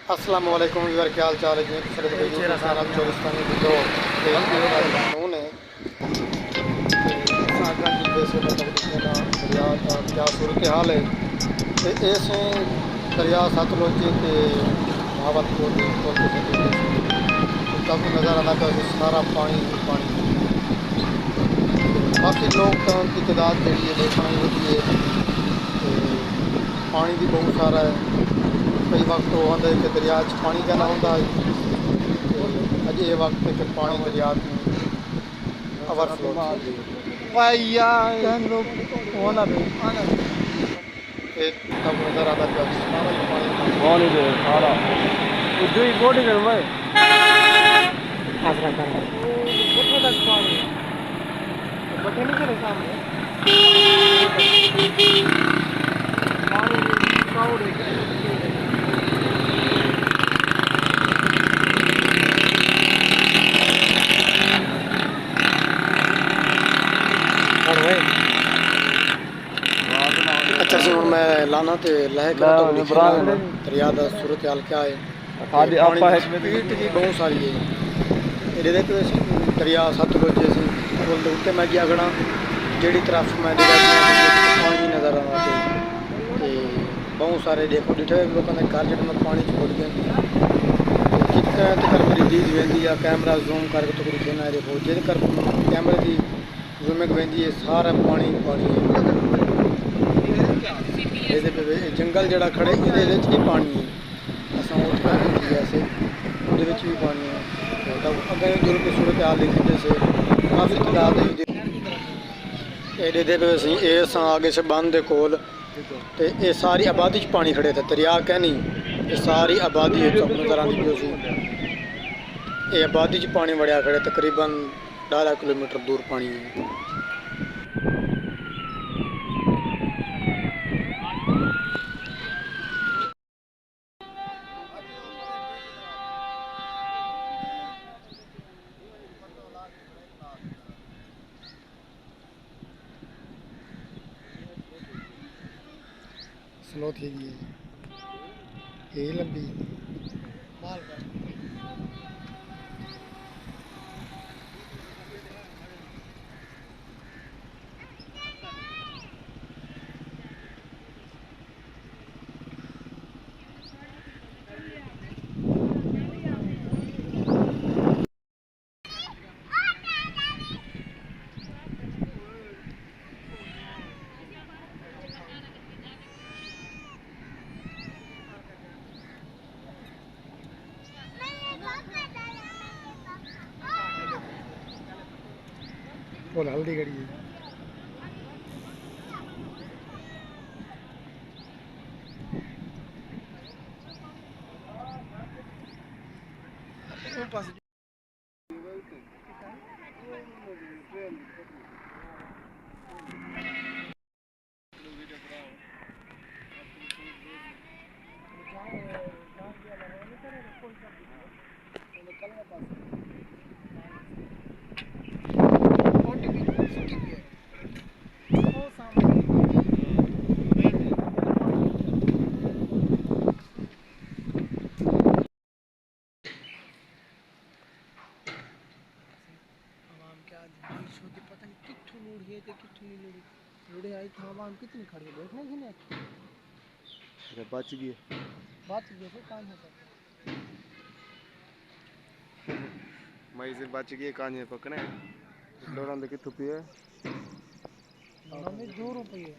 अस्सलाम वालेकुम यार, क्या हाल चाल है जी। चोरिस्तानी वीडियो कानून है दरिया का क्या सूरत हाल है। तो ऐसे दरिया सतलुज के भावलपुर तक नज़र आना तो सारा पानी ही पानी। काफ़ी लोग की तादाद जी है देखने होती है। पानी भी बहुत सारा है। कई वक्त वो आंदा कि दरिया पानी का ना होता अज ये वक्त है कि पानी दरिया ओवरफ्लो तब नज़र आता कि सारा ही पानी अच्छा जी। हूँ मैं लाना तो लह कर दरिया का सूरत हाल क्या है। स्पीड की बहुत सारी है। ये दरिया सतलुज पुल के उत्ते मैं गया खड़ा जी तरफ मैं पानी नज़र आना तो बहुत सारे देखो डिठे लोगों के घर जो पानी च बुड़ गए। जितने मेरी दीद वेंदी है कैमरा जूम करके तो देखना है। देखो जिद कर कैमरे की जूमिंग वेंदी है सारा पानी पानी है। जंगल जड़ा खड़े ये भी पानी है। असा वैसे वो भी पानी है। अगर जुर्म की सूरत हाल देखते से काफ़ी तादाद इस आगे से बंद कोल तो ये सारी आबादी च पानी खड़े थे। दरिया कह नहीं ये सारी आबादी नज़र आती पी सी। ये आबादी च पानी वड़िया खड़े तकरीबन 12 किलोमीटर दूर पानी है। स्लो थी गई है ये लंबी बोल हल्दी गड़ी है। पता नहीं कितों लोड़ी है कितों नहीं लोड़ी लोड़े आई था आवाम कितनी खड़ी है देखने की नहीं बच गए फिर काम होता मई से बच गए कान्हे पकड़े लोड़ा कितों पिए 2 रुपये